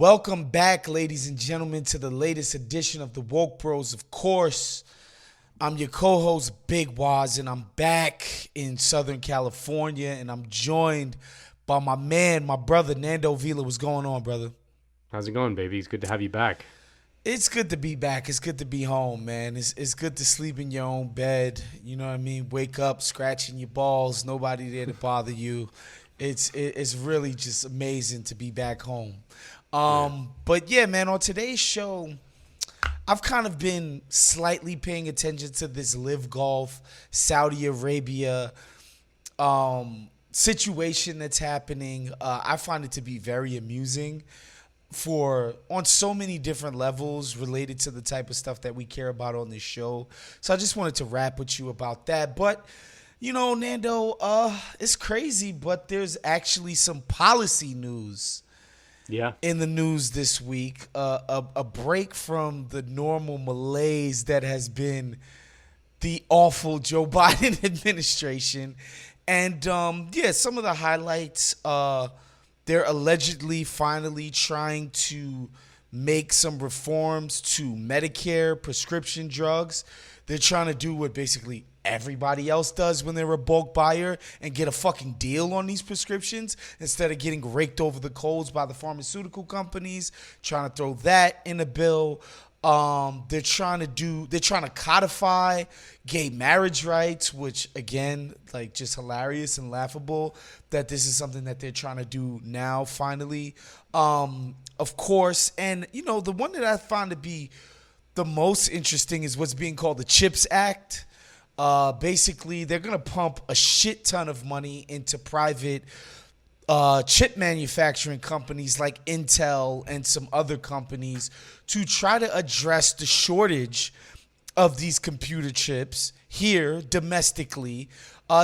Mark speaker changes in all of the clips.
Speaker 1: Welcome back, ladies and gentlemen, to the latest edition of the Woke Bros. Of course, I'm your co-host, Big Wos, and I'm back in Southern California, and I'm joined by my man, my brother, Nando Vila. What's going on, brother?
Speaker 2: How's it going, baby? It's good to have you back.
Speaker 1: It's good to be back. It's good to be home, man. It's good to sleep in your own bed. You know what I mean? Wake up, scratching your balls, nobody there to bother you. It's really just amazing to be back home.
Speaker 2: Yeah.
Speaker 1: But yeah, man, on today's show, I've kind of been slightly paying attention to this LIV Golf, Saudi Arabia situation that's happening. I find it to be very amusing for on so many different levels related to the type of stuff that we care about on this show. So I just wanted to rap with you about that. But Nando, it's crazy, but there's actually some policy news
Speaker 2: Yeah.
Speaker 1: in the news this week. A break from the normal malaise that has been the awful Joe Biden administration. And yeah, some of the highlights. They're allegedly finally trying to make some reforms to Medicare prescription drugs. They're trying to do what basically everybody else does when they're a bulk buyer and get a fucking deal on these prescriptions instead of getting raked over the coals by the pharmaceutical companies. Trying to throw that in a bill. They're trying to codify gay marriage rights, which again, like, just hilarious and laughable that this is something that they're trying to do now finally. Of course, and the one that I found to be the most interesting is what's being called the CHIPS Act. Basically, they're gonna pump a shit ton of money into private chip manufacturing companies like Intel and some other companies to try to address the shortage of these computer chips here domestically,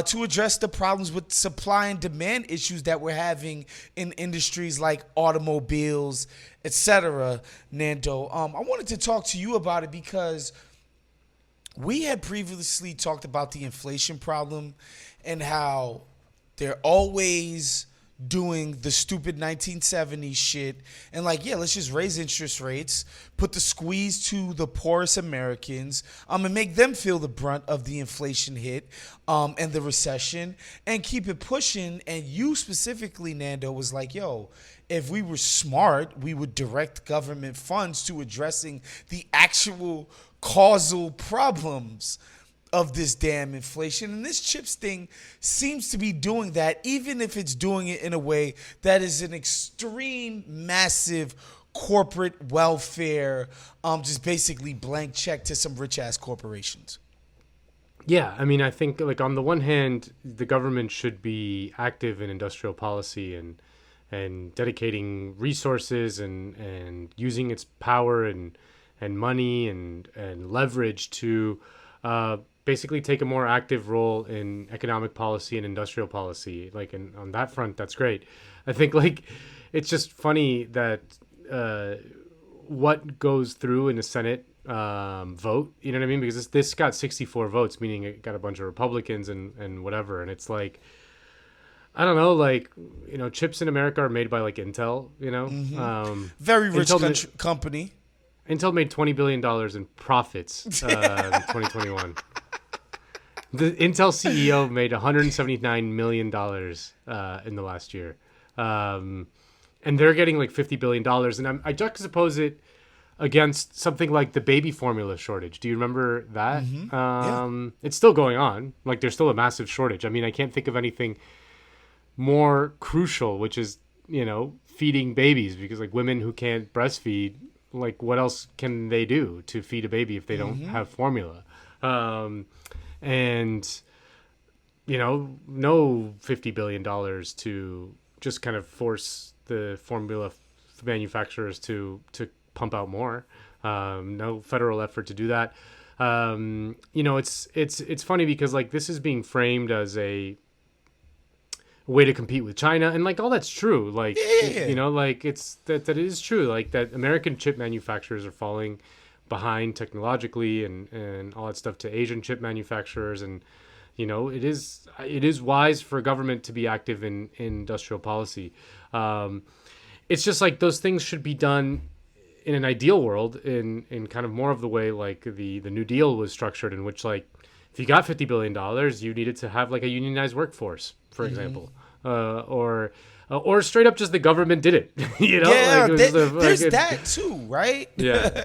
Speaker 1: to address the problems with supply and demand issues that we're having in industries like automobiles, etc. Nando, I wanted to talk to you about it because we had previously talked about the inflation problem and how they're always doing the stupid 1970s shit and, like, yeah, let's just raise interest rates, put the squeeze to the poorest Americans, and make them feel the brunt of the inflation hit, and the recession, and keep it pushing. And you specifically, Nando, was like, yo, if we were smart, we would direct government funds to addressing the actual causal problems of this damn inflation. And this chips thing seems to be doing that, even if it's doing it in a way that is an extreme, massive corporate welfare, just basically blank check to some rich ass corporations.
Speaker 2: Yeah. I mean, I think, like, on the one hand, the government should be active in industrial policy and dedicating resources and using its power and money and leverage to basically take a more active role in economic policy and industrial policy. Like, on that front, that's great. I think, like, it's just funny that what goes through in the Senate vote, you know what I mean? Because this got 64 votes, meaning it got a bunch of Republicans and whatever. And it's like, I don't know, like, chips in America are made by, like, Intel,
Speaker 1: Very rich
Speaker 2: Intel,
Speaker 1: company.
Speaker 2: Intel made $20 billion in profits in 2021. The Intel CEO made $179 million in the last year. And they're getting like $50 billion. And I juxtapose it against something like the baby formula shortage. Do you remember that?
Speaker 1: Yeah.
Speaker 2: It's still going on. Like, there's still a massive shortage. I mean, I can't think of anything more crucial, which is, feeding babies, because, like, women who can't breastfeed, like, what else can they do to feed a baby if they don't have formula? And no $50 billion to just kind of force the formula manufacturers to pump out more. No federal effort to do that. It's funny because, like, this is being framed as a way to compete with China, and, like, all that's true. Like,
Speaker 1: Yeah.
Speaker 2: like, it's that it is true. Like, that American chip manufacturers are falling behind technologically and all that stuff to Asian chip manufacturers, and it is wise for government to be active in industrial policy. it's just like those things should be done in an ideal world in kind of more of the way like the New Deal was structured, in which like if you got $50 billion, you needed to have like a unionized workforce, for example, or straight up just the government did it. You know,
Speaker 1: Yeah,
Speaker 2: like,
Speaker 1: there's that too, right?
Speaker 2: Yeah.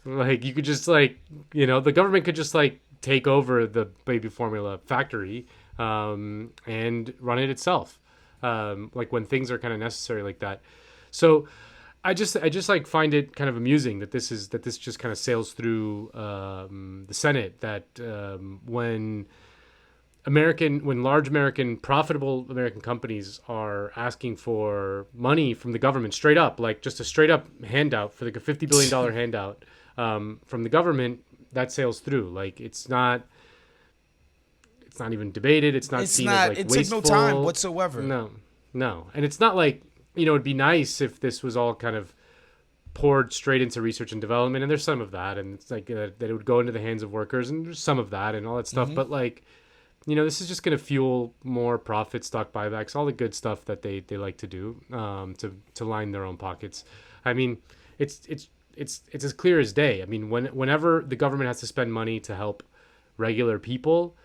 Speaker 2: Like you could just like, you know, the government could just like take over the baby formula factory and run it itself. Like when things are kind of necessary like that. So I just like find it kind of amusing that this just kind of sails through the Senate, that when profitable American companies are asking for money from the government straight up, like just a straight up handout for like a $50 billion handout from the government, that sails through. Like it's not even debated. It's not seen as like
Speaker 1: it
Speaker 2: wasteful.
Speaker 1: took no time whatsoever.
Speaker 2: No. And it's not like, you know, it'd be nice if this was all kind of poured straight into research and development, and there's some of that, and it's like that it would go into the hands of workers, and there's some of that and all that stuff. But like, you know, this is just going to fuel more profit, stock buybacks, all the good stuff that they like to do to line their own pockets. I mean, it's as clear as day. I mean, whenever the government has to spend money to help regular people,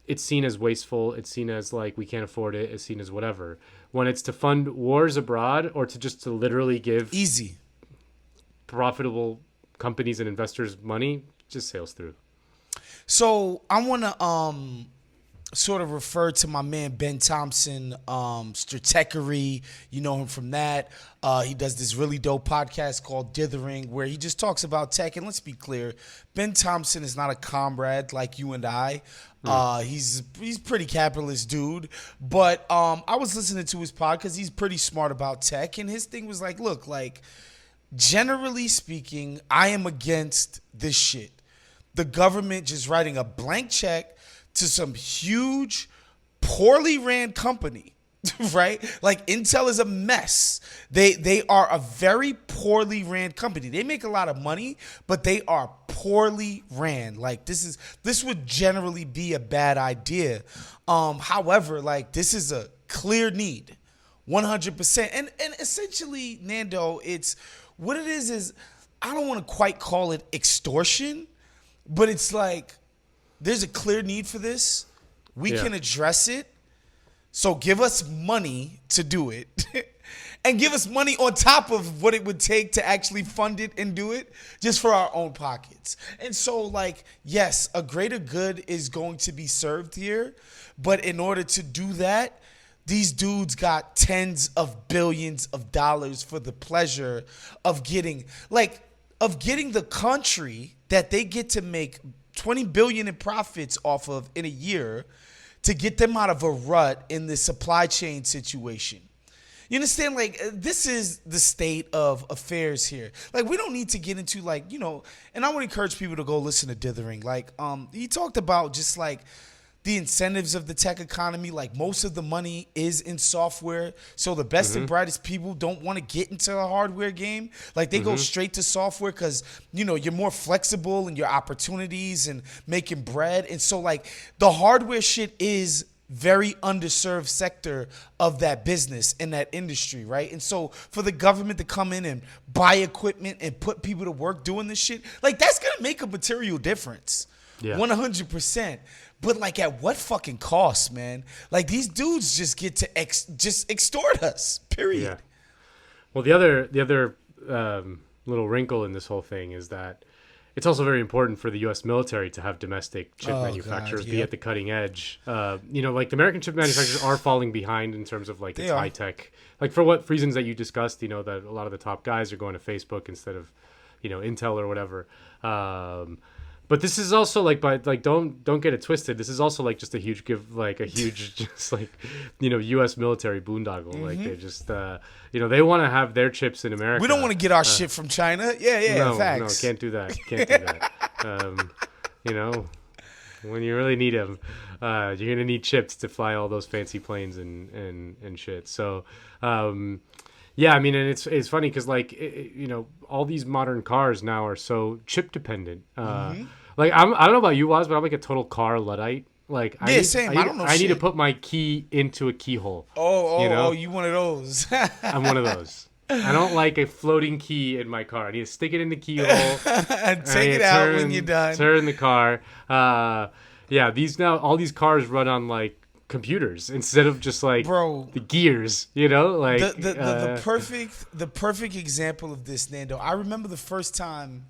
Speaker 2: it's seen as wasteful. It's seen as like we can't afford it. It's seen as whatever. When it's to fund wars abroad or to literally give
Speaker 1: Easy.
Speaker 2: profitable companies and investors money, just sails through.
Speaker 1: So I want to sort of refer to my man Ben Thompson, Stratechery. You know him from that. He does this really dope podcast called Dithering, where he just talks about tech. And let's be clear, Ben Thompson is not a comrade like you and I. He's pretty capitalist dude. But I was listening to his pod because he's pretty smart about tech. And his thing was like, look, like, generally speaking, I am against this shit. The government just writing a blank check to some huge, poorly ran company, right? Like Intel is a mess. They are a very poorly ran company. They make a lot of money, but they are poorly ran. Like this would generally be a bad idea. However, like this is a clear need, 100%. And essentially, Nando, it's what it is I don't want to quite call it extortion. But it's like, there's a clear need for this. We can address it. So give us money to do it. And give us money on top of what it would take to actually fund it and do it, just for our own pockets. And so, like, yes, a greater good is going to be served here. But in order to do that, these dudes got tens of billions of dollars for the pleasure of getting the country that they get to make $20 billion in profits off of in a year, to get them out of a rut in the supply chain situation. You understand? Like, this is the state of affairs here. Like, we don't need to get into, like, you know, and I would encourage people to go listen to Dithering. Like, he talked about just like the incentives of the tech economy. Like, most of the money is in software. So the best and brightest people don't want to get into the hardware game. Like, they go straight to software because, you know, you're more flexible in your opportunities and making bread. And so, like, the hardware shit is very underserved sector of that business and that industry, right? And so for the government to come in and buy equipment and put people to work doing this shit, like, that's going to make a material difference. Yeah. 100%. But like, at what fucking cost, man? Like, these dudes just get to just extort us, period.
Speaker 2: Yeah. Well, the other little wrinkle in this whole thing is that it's also very important for the U.S. military to have domestic chip manufacturers be at the cutting edge. You know, like, the American chip manufacturers are falling behind in terms of, like, its high tech. Like, for what reasons that you discussed, you know, that a lot of the top guys are going to Facebook instead of, you know, Intel or whatever. But this is also like, don't get it twisted. This is also like just a huge just like, you know, U.S. military boondoggle. Like, they just, you know, they want to have their chips in America.
Speaker 1: We don't want to get our shit from China. Yeah, facts.
Speaker 2: No, can't do that. Can't do that. You know, when you really need them, you're gonna need chips to fly all those fancy planes and shit. So, yeah, I mean, and it's funny because, like, you know, all these modern cars now are so chip dependent. Like, I don't know about you, Wos, but I'm like a total car Luddite. Like,
Speaker 1: same. I don't know.
Speaker 2: I need to put my key into a keyhole.
Speaker 1: You know? You one of those?
Speaker 2: I'm one of those. I don't like a floating key in my car. I need to stick it in the keyhole. And
Speaker 1: Take it out when you're done.
Speaker 2: Turn the car. Yeah, all these cars run on like computers instead of just like
Speaker 1: Bro,
Speaker 2: the gears. You know, like
Speaker 1: the perfect example of this, Nando. I remember the first time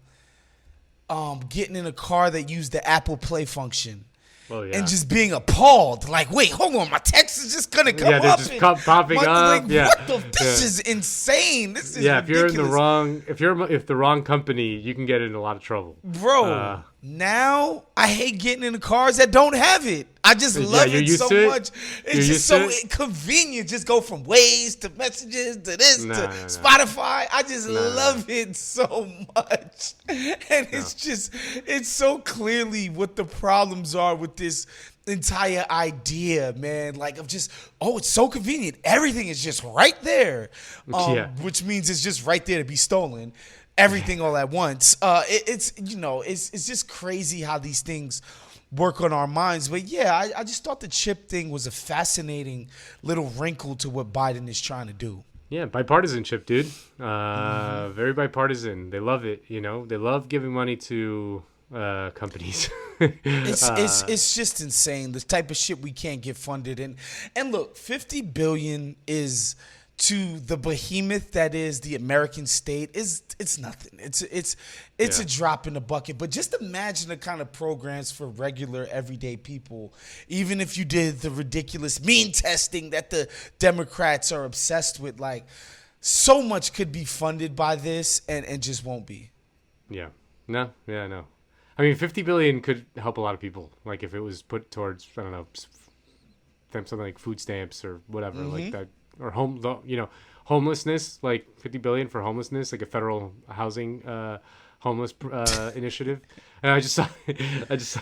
Speaker 1: getting in a car that used the Apple Play function.
Speaker 2: Oh, yeah.
Speaker 1: And just being appalled, like, wait, hold on, my text is just gonna come up.
Speaker 2: Yeah, they're just popping up.
Speaker 1: Like,
Speaker 2: yeah,
Speaker 1: this is insane. This is ridiculous.
Speaker 2: If the wrong company, you can get in a lot of trouble,
Speaker 1: bro. Now I hate getting in the cars that don't have it. I just love it so much. It's just so convenient. Just go from Waze to Messages to this to Spotify. I just love it so much. And it's so clearly what the problems are with this entire idea, man. Like, of just, it's so convenient. Everything is just right there. Which means it's just right there to be stolen. Everything all at once. It's just crazy how these things work on our minds. But yeah, I just thought the chip thing was a fascinating little wrinkle to what Biden is trying to do.
Speaker 2: Yeah, bipartisanship, dude. Very bipartisan. They love it. You know, they love giving money to companies.
Speaker 1: It's just insane, the type of shit we can't get funded. And look, $50 billion is, to the behemoth that is the American state, it's nothing. It's a drop in the bucket. But just imagine the kind of programs for regular everyday people. Even if you did the ridiculous mean testing that the Democrats are obsessed with, like, so much could be funded by this and just won't be.
Speaker 2: Yeah. No. I mean, $50 billion could help a lot of people. Like, if it was put towards, I don't know, something like food stamps or whatever, like that. Or homelessness, like $50 billion for homelessness, like a federal housing homeless initiative. And I just saw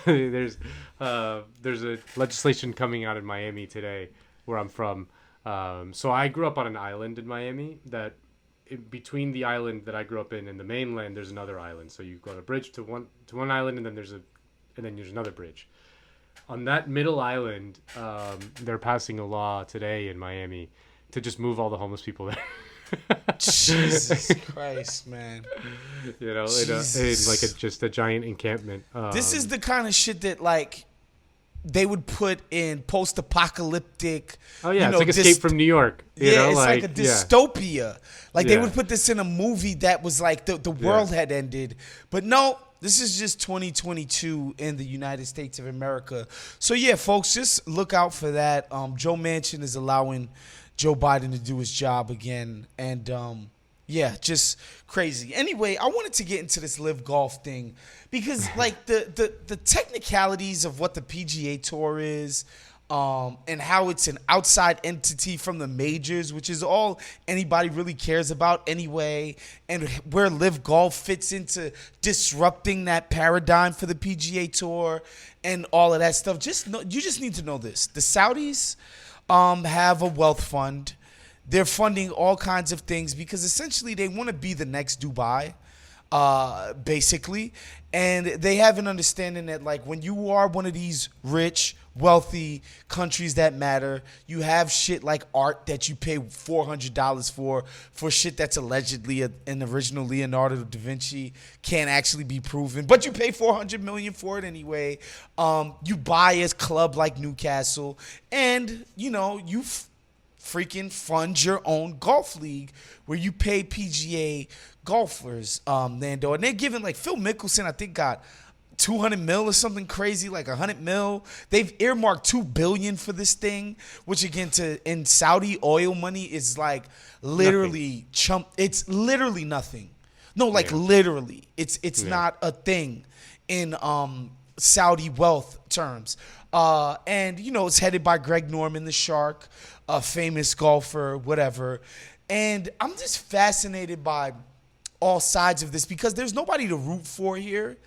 Speaker 2: there's a legislation coming out in Miami today, where I'm from. So I grew up on an island in Miami that between the island that I grew up in and the mainland, there's another island. So you go on a bridge to one island, and then there's another bridge. On that middle island, they're passing a law today in Miami to just move all the homeless people there.
Speaker 1: Jesus Christ, man.
Speaker 2: You know, in like just a giant encampment.
Speaker 1: This is the kind of shit that, like, they would put in post-apocalyptic.
Speaker 2: Oh yeah, it's like Escape from New York.
Speaker 1: It's like a dystopia. Like they would put this in a movie that was like the world had ended, but no. This is just 2022 in the United States of America. So yeah, folks, just look out for that. Joe Manchin is allowing Joe Biden to do his job again. And just crazy. Anyway, I wanted to get into this LIV Golf thing because like the technicalities of what the PGA Tour is, and how it's an outside entity from the majors, which is all anybody really cares about anyway, and where LIV Golf fits into disrupting that paradigm for the PGA Tour and all of that stuff. You just need to know this. The Saudis have a wealth fund. They're funding all kinds of things because essentially they want to be the next Dubai. Basically, and they have an understanding that, like, when you are one of these rich, wealthy countries that matter, you have shit like art that you pay $400 for shit that's allegedly an original Leonardo da Vinci, can't actually be proven, but you pay $400 million for it anyway. You buy a club like Newcastle, and you freaking fund your own golf league where you pay PGA golfers, Nando, and they're giving, like, Phil Mickelson, I think, got $200 million or something crazy, like $100 million. They've earmarked $2 billion for this thing, which again, in Saudi oil money is like literally chump. It's literally nothing. No, like literally, it's not a thing in Saudi wealth terms. And it's headed by Greg Norman, the Shark, a famous golfer, whatever. And I'm just fascinated by all sides of this because there's nobody to root for here,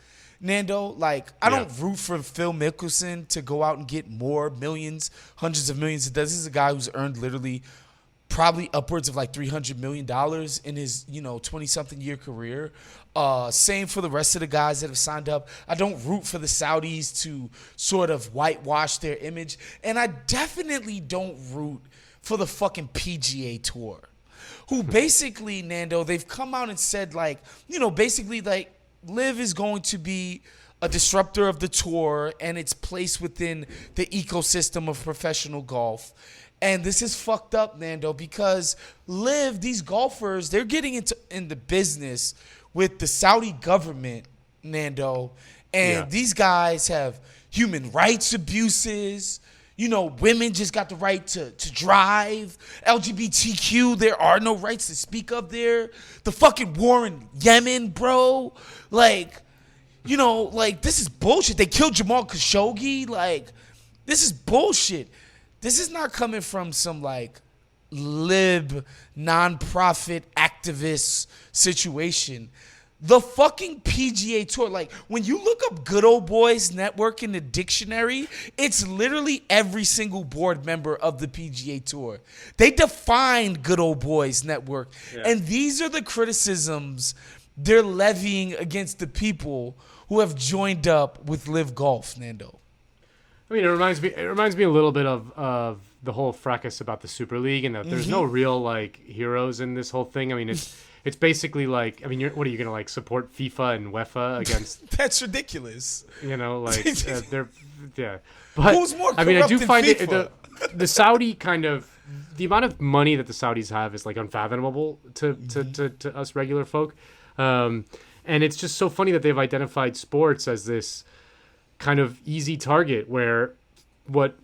Speaker 1: Nando. Like, I don't root for Phil Mickelson to go out and get more millions, hundreds of millions. This is a guy who's earned literally probably upwards of like $300 million in his 20-something year career. Same for the rest of the guys that have signed up. I don't root for the Saudis to sort of whitewash their image, and I definitely don't root for the fucking PGA Tour. who basically, Nando, they've come out and said, like, basically, like, LIV is going to be a disruptor of the tour and its place within the ecosystem of professional golf. And this is fucked up, Nando, because LIV, these golfers, they're getting in the business with the Saudi government, Nando. And these guys have human rights abuses. Women just got the right to drive. LGBTQ, there are no rights to speak of there. The fucking war in Yemen, bro. Like, this is bullshit. They killed Jamal Khashoggi. Like, this is bullshit. This is not coming from some, like, LIV nonprofit activist situation. The fucking PGA Tour, like, when you look up Good Old Boys Network in the dictionary, it's literally every single board member of the PGA Tour. They defined Good Old Boys Network. Yeah. And these are the criticisms they're levying against the people who have joined up with LIV Golf, Nando.
Speaker 2: I mean, it reminds me a little bit of the whole fracas about the Super League, and that there's no real, like, heroes in this whole thing. I mean, it's basically like, I mean, what are you gonna, like, support FIFA and UEFA against?
Speaker 1: That's ridiculous.
Speaker 2: They're But
Speaker 1: who's more corrupt
Speaker 2: I mean, I do find
Speaker 1: FIFA?
Speaker 2: the Saudi kind of, the amount of money that the Saudis have is, like, unfathomable to us regular folk, and it's just so funny that they've identified sports as this kind of easy target where what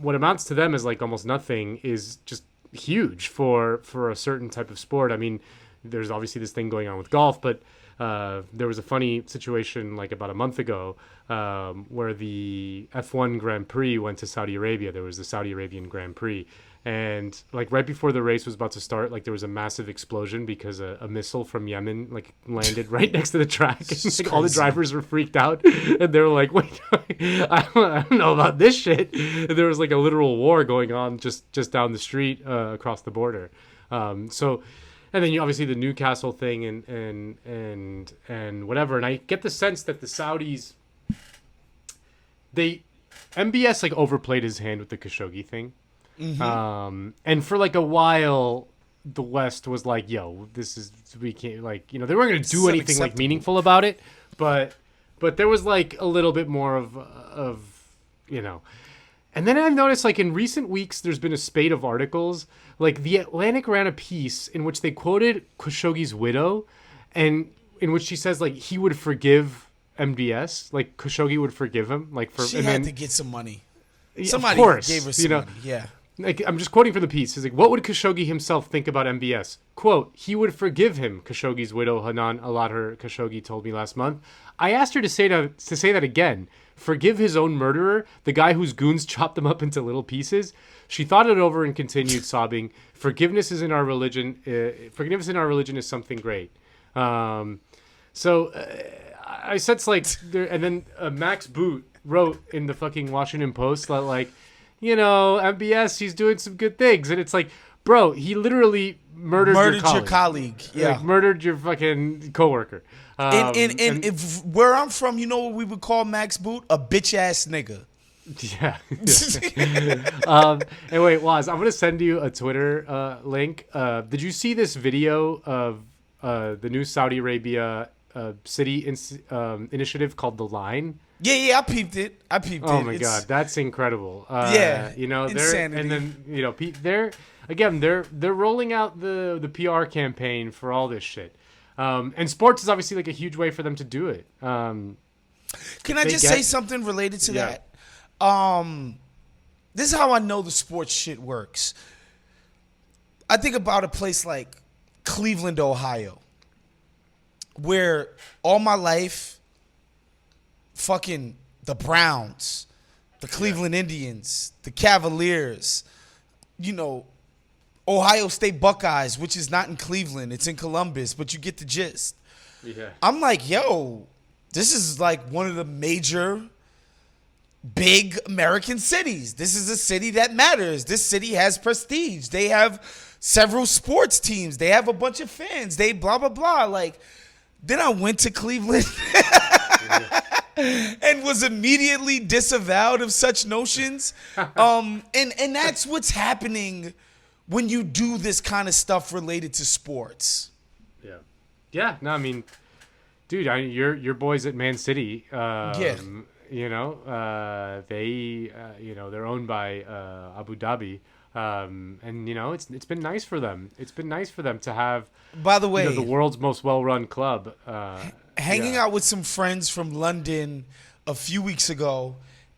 Speaker 2: amounts to them as, like, almost nothing is just huge for a certain type of sport. I mean, there's obviously this thing going on with golf, but there was a funny situation like about a month ago where the F1 Grand Prix went to Saudi Arabia. There was the Saudi Arabian Grand Prix. And, like, right before the race was about to start, like, there was a massive explosion because a missile from Yemen, like, landed right next to the track. And, like, all the drivers were freaked out. And they were like, wait, I don't know about this shit. And there was, like, a literal war going on just down the street across the border. And then obviously the Newcastle thing and whatever. And I get the sense that the Saudis, MBS, like, overplayed his hand with the Khashoggi thing. Mm-hmm. And for, like, a while, the West was like, yo, we can't, like, they weren't going to do anything, like, meaningful about it, but there was, like, a little bit more of and then I've noticed, like, in recent weeks, there's been a spate of articles, like, The Atlantic ran a piece in which they quoted Khashoggi's widow, and in which she says, like, he would forgive MBS, like, Khashoggi would forgive him, like,
Speaker 1: she had to get some money.
Speaker 2: Somebody
Speaker 1: gave her some money, yeah.
Speaker 2: Like, I'm just quoting from the piece. He's like, what would Khashoggi himself think about MBS? Quote, he would forgive him, Khashoggi's widow, Hanan Aladher Khashoggi, told me last month. I asked her to say that again. Forgive his own murderer, the guy whose goons chopped him up into little pieces? She thought it over and continued sobbing. Forgiveness in our religion is something great. I sense, like, and then Max Boot wrote in the fucking Washington Post that, like, MBS, he's doing some good things. And it's like, bro, he literally murdered your colleague.
Speaker 1: Yeah.
Speaker 2: Like, murdered your fucking coworker.
Speaker 1: And if where I'm from, you know what we would call Max Boot? A bitch-ass nigga.
Speaker 2: Yeah. And wait, Wos, I'm going to send you a Twitter link. Did you see this video of the new Saudi Arabia city initiative called The Line?
Speaker 1: Yeah, I peeped it.
Speaker 2: Oh my God, that's incredible.
Speaker 1: Insanity.
Speaker 2: And then they're rolling out the PR campaign for all this shit. And sports is obviously, like, a huge way for them to do it.
Speaker 1: Can I just say something related to that? This is how I know the sports shit works. I think about a place like Cleveland, Ohio, where all my life, fucking the Browns, the Cleveland Indians, the Cavaliers, Ohio State Buckeyes, which is not in Cleveland, it's in Columbus, but you get the gist.
Speaker 2: Yeah.
Speaker 1: I'm like, yo, this is like one of the major big American cities. This is a city that matters. This city has prestige. They have several sports teams. They have a bunch of fans. They blah, blah, blah. Like, then I went to Cleveland and was immediately disavowed of such notions. And that's what's happening when you do this kind of stuff related to sports.
Speaker 2: Yeah. Yeah. No, I mean, dude, your boys at Man City. You know, they're owned by Abu Dhabi. And it's been nice for them. It's been nice for them to have,
Speaker 1: by the way,
Speaker 2: the world's most well-run club.
Speaker 1: Hanging out with some friends from London a few weeks ago,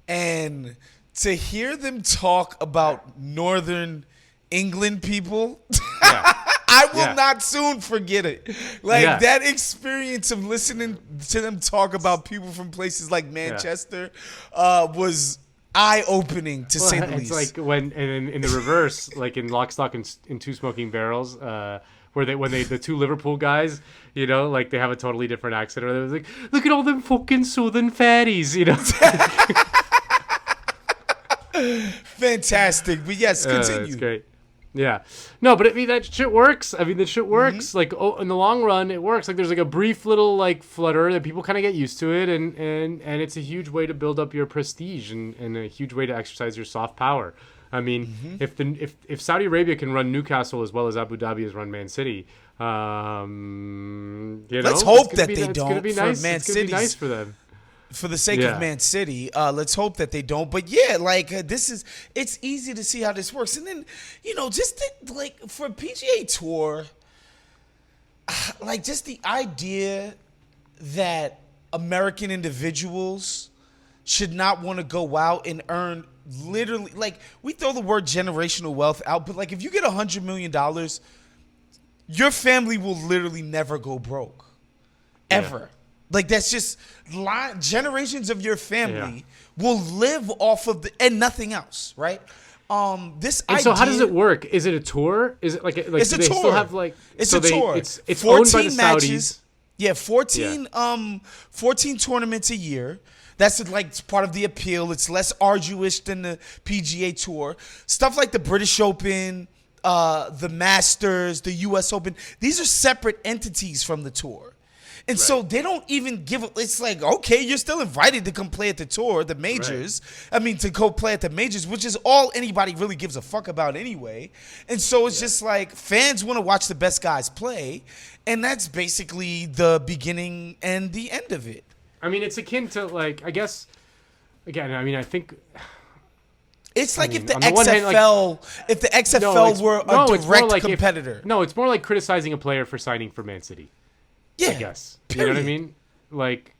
Speaker 1: and to hear them talk about Northern England people, I will not soon forget it. Like that experience of listening to them talk about people from places like Manchester was eye-opening, to say the least.
Speaker 2: It's like when in the reverse, like in Lock, Stock, and Two Smoking Barrels, where the two Liverpool guys, like they have a totally different accent, or they're like, look at all them fucking southern fairies,
Speaker 1: Fantastic. But yes, continue.
Speaker 2: That's great. Yeah. No, but I mean, that shit works. Mm-hmm. Like, in the long run, it works. Like, there's like a brief little like flutter that people kind of get used to it, and it's a huge way to build up your prestige and a huge way to exercise your soft power. I mean, if Saudi Arabia can run Newcastle as well as Abu Dhabi has run Man City,
Speaker 1: let's hope that they don't.
Speaker 2: It's gonna be nice.
Speaker 1: Man
Speaker 2: it's gonna be nice for them.
Speaker 1: For the sake of Man City, let's hope that they don't. But yeah, like it's easy to see how this works. And then, just for PGA Tour, like just the idea that American individuals should not want to go out and earn literally, like, we throw the word generational wealth out, but like if you get $100 million, your family will literally never go broke. Ever. Yeah. Like, that's just generations of your family will live off of and nothing else, right?
Speaker 2: So how does it work? Is it a tour? Is it like
Speaker 1: it's a
Speaker 2: tour?
Speaker 1: Still
Speaker 2: have like
Speaker 1: it's a tour.
Speaker 2: It's 14 owned by the
Speaker 1: matches.
Speaker 2: Saudis.
Speaker 1: Yeah, 14 tournaments a year. That's like part of the appeal. It's less arduous than the PGA Tour. Stuff like the British Open, the Masters, the U.S. Open. These are separate entities from the tour. And so they don't even it's like, okay, you're still invited to come play at the tour, the majors. Right. I mean, to go play at the majors, which is all anybody really gives a fuck about anyway. And so it's just like fans want to watch the best guys play. And that's basically the beginning and the end of it.
Speaker 2: I mean, it's akin to, like, I guess, again, I mean, I think...
Speaker 1: It's like if the XFL were a direct competitor.
Speaker 2: It's more like criticizing a player for signing for Man City.
Speaker 1: Yeah,
Speaker 2: I guess.
Speaker 1: Period.
Speaker 2: You know what I mean? Like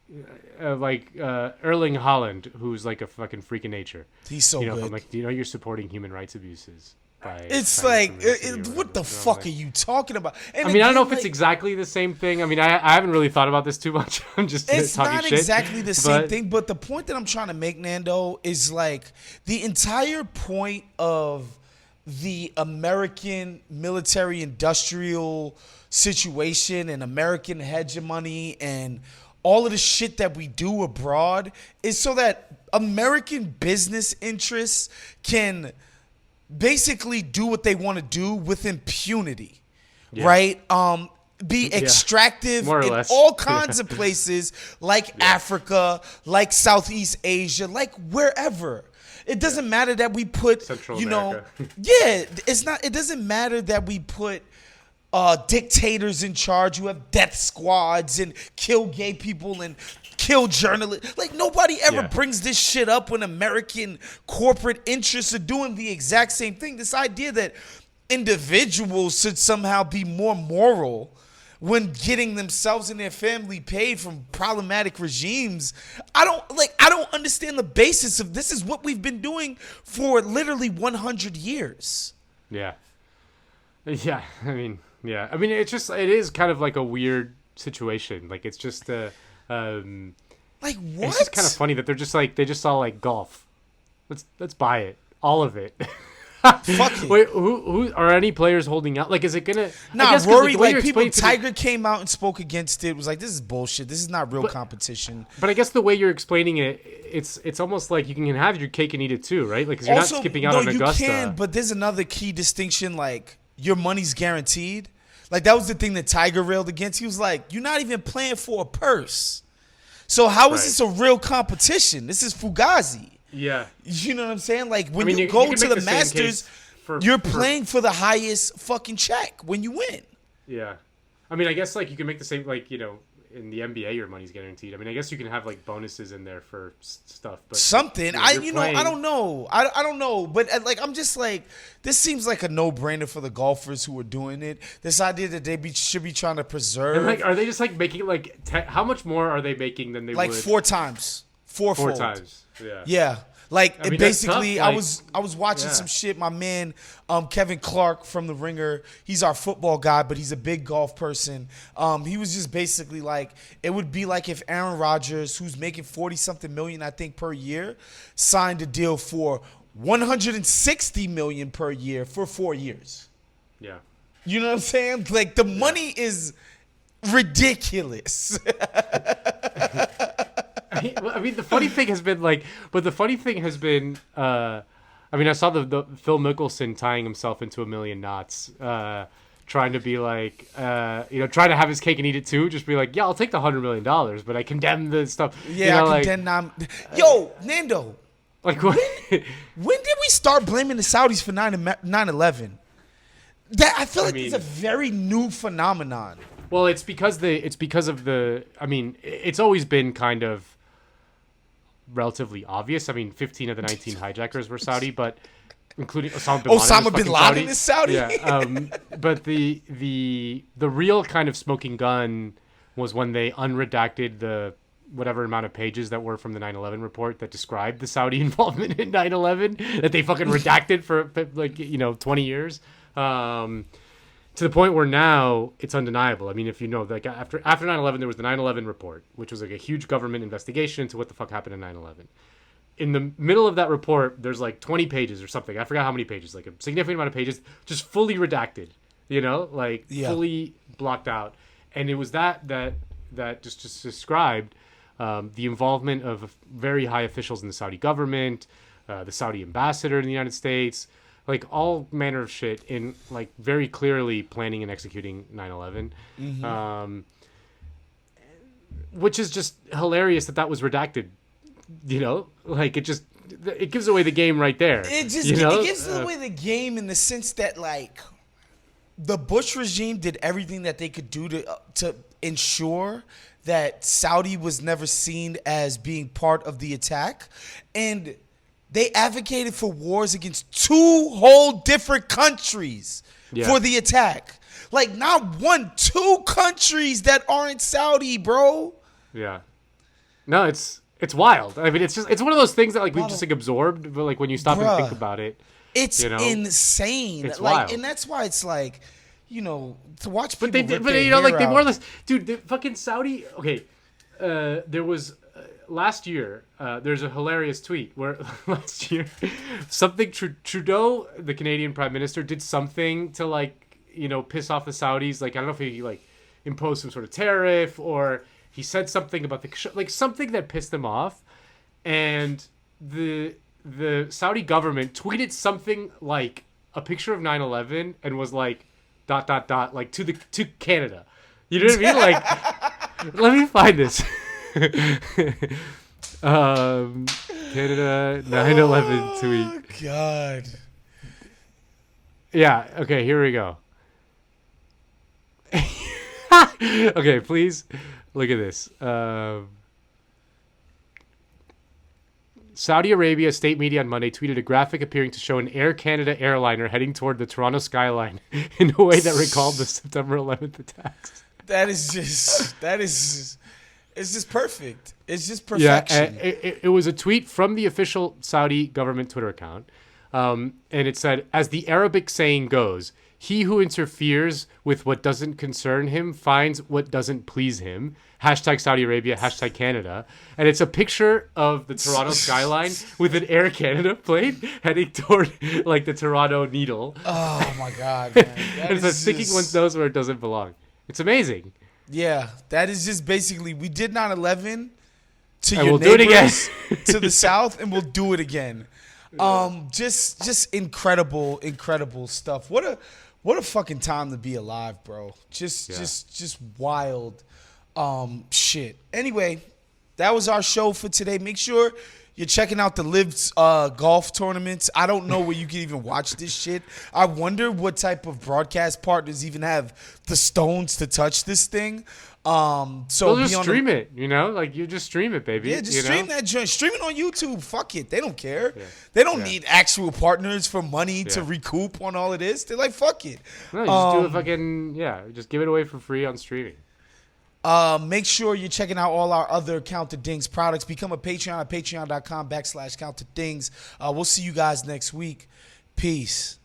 Speaker 2: Erling Haaland, who's like a fucking freak of nature.
Speaker 1: He's so good.
Speaker 2: I'm like, you're supporting human rights abuses.
Speaker 1: It's like, what the fuck are you talking about? And
Speaker 2: I mean, I don't know if it's exactly the same thing. I mean, I haven't really thought about this too much. I'm just talking shit.
Speaker 1: It's not exactly the same thing, but the point that I'm trying to make, Nando, is like the entire point of the American military-industrial situation and American hegemony and all of the shit that we do abroad is so that American business interests can basically do what they want to do with impunity, right? Be extractive in all kinds of places like Africa, like Southeast Asia, like wherever. It doesn't matter that we put,
Speaker 2: Central America.
Speaker 1: It doesn't matter that we put dictators in charge who have death squads and kill gay people and kill journalists. Like, nobody ever brings this shit up when American corporate interests are doing the exact same thing. This idea that individuals should somehow be more moral when getting themselves and their family paid from problematic regimes. I don't understand the basis of this. Is what we've been doing for literally 100 years.
Speaker 2: Yeah. Yeah. I mean, it is kind of like a weird situation. Like, it's just
Speaker 1: like, what?
Speaker 2: It's just kind of funny that they're just like, they just saw like golf. Let's buy it. All of it.
Speaker 1: Fuck it.
Speaker 2: Wait, who are any players holding out? Like, is it gonna?
Speaker 1: Nah, Rory. Like, people. Tiger came out and spoke against it. Was like, this is bullshit. This is not real competition.
Speaker 2: But I guess the way you're explaining it, it's almost like you can have your cake and eat it too, right? Like, 'cause you're not skipping out on Augusta. You can,
Speaker 1: but there's another key distinction. Like, your money's guaranteed. Like, that was the thing that Tiger railed against. He was like, you're not even playing for a purse. So how is this a real competition? This is Fugazi.
Speaker 2: Yeah.
Speaker 1: You know what I'm saying? Like, when you go to the Masters, You're playing for the highest fucking check when you win.
Speaker 2: Yeah. I mean, I guess, like, you can make the same, like, you know, in the NBA, your money's guaranteed. I mean, I guess you can have, like, bonuses in there for stuff. But
Speaker 1: something.
Speaker 2: You know,
Speaker 1: I don't know. I don't know. But, like, I'm just like, this seems like a no-brainer for the golfers who are doing it. This idea that they should be trying to preserve.
Speaker 2: And, like, are they just, like, making, like, how much more are they making than they
Speaker 1: like
Speaker 2: would?
Speaker 1: 4 times. Fourfold.
Speaker 2: 4 times. Yeah.
Speaker 1: Yeah. Like,
Speaker 2: I mean,
Speaker 1: basically,
Speaker 2: that's tough.
Speaker 1: I was watching
Speaker 2: Yeah.
Speaker 1: some shit. My man, Kevin Clark from The Ringer, he's our football guy, but he's a big golf person. He was just basically like, it would be like if Aaron Rodgers, who's making 40-something million, I think, per year, signed a deal for $160 million per year for 4 years.
Speaker 2: Yeah.
Speaker 1: You know what I'm saying? Like, the money is ridiculous.
Speaker 2: I mean, the funny thing has been like, I mean, I saw the Phil Mickelson tying himself into 1,000,000 knots, trying to be like, you know, trying to have his cake and eat it too. Just be like, yeah, I'll take the $100 million, but I condemn the stuff.
Speaker 1: Yeah,
Speaker 2: you know,
Speaker 1: I condemn. Yo, Nando.
Speaker 2: Like what?
Speaker 1: When did we start blaming the Saudis for 9/11? That I feel like it's a very new phenomenon.
Speaker 2: Well, it's because of the. I mean, it's always been kind of relatively obvious. I mean, 15 of the 19 hijackers were Saudi, but including Osama bin Laden
Speaker 1: is Saudi.
Speaker 2: Yeah, but the real kind of smoking gun was when they unredacted the whatever amount of pages that were from the 9/11 report that described the Saudi involvement in 9/11 that they fucking redacted for, like, you know, 20 years. To the point where now it's undeniable. I mean, if you know, like, after 9/11, there was the 9/11 report, which was like a huge government investigation into what the fuck happened in 9/11. In the middle of that report, there's like 20 pages or something. I forgot how many pages, like a significant amount of pages, just fully redacted, you know, like fully blocked out. And it was that just described the involvement of very high officials in the Saudi government, the Saudi ambassador in the United States, like all manner of shit in, like, very clearly planning and executing 9/11, which is just hilarious that was redacted. You know, like, it gives away the game right there.
Speaker 1: It gives away the game in the sense that, like, the Bush regime did everything that they could do to ensure that Saudi was never seen as being part of the attack, and they advocated for wars against 2 whole different countries for the attack. Like, not 2 countries that aren't Saudi, bro.
Speaker 2: Yeah. No, it's wild. I mean, it's one of those things that, like, we've just, like, absorbed, but, like, when you stop and think about it,
Speaker 1: it's,
Speaker 2: you know,
Speaker 1: insane.
Speaker 2: It's
Speaker 1: like,
Speaker 2: wild.
Speaker 1: And that's why it's like, you know, to watch people.
Speaker 2: But you know, like, they more or less, dude, the fucking Saudi. Okay, there was. Last year, there's a hilarious tweet where last year, something Trudeau, the Canadian Prime Minister, did something to, like, you know, piss off the Saudis. Like, I don't know if he, like, imposed some sort of tariff, or he said something about like, something that pissed them off, and the Saudi government tweeted something like a picture of 9/11 and was like ... like to Canada. You know what I mean? Like, let me find this. Canada 9/11 tweet.
Speaker 1: Oh God.
Speaker 2: Yeah. Okay. Here we go. Okay. Please look at this. Saudi Arabia state media on Monday tweeted a graphic appearing to show an Air Canada airliner heading toward the Toronto skyline in a way that recalled the September 11th attacks.
Speaker 1: It's just perfect. It's just perfection.
Speaker 2: Yeah, it was a tweet from the official Saudi government Twitter account, and it said, as the Arabic saying goes, he who interferes with what doesn't concern him finds what doesn't please him. Hashtag Saudi Arabia, hashtag Canada. And it's a picture of the Toronto skyline with an Air Canada plane heading toward, like, the Toronto Needle.
Speaker 1: Oh, my God, man.
Speaker 2: And it's sticking one's nose where it doesn't belong. It's amazing.
Speaker 1: Yeah, that is just basically, we did 9/11 to
Speaker 2: and
Speaker 1: your
Speaker 2: we'll do it again.
Speaker 1: to the south, and we'll do it again. Just incredible stuff. What a fucking time to be alive, bro. Just wild shit. Anyway, that was our show for today. Make sure You're checking out the LIV Golf tournaments. I don't know where you can even watch this shit. I wonder what type of broadcast partners even have the stones to touch this thing. So
Speaker 2: they'll just stream it, you know? Like, you just stream it, baby.
Speaker 1: Yeah, just stream that joint. Stream it on YouTube. Fuck it. They don't care.
Speaker 2: Yeah.
Speaker 1: They don't need actual partners for money to recoup on all of this. They're like, fuck it.
Speaker 2: No, you just do a fucking, just give it away for free on streaming.
Speaker 1: Make sure you're checking out all our other Count the Dings products. Become a Patreon at patreon.com/Count the Dings. We'll see you guys next week. Peace.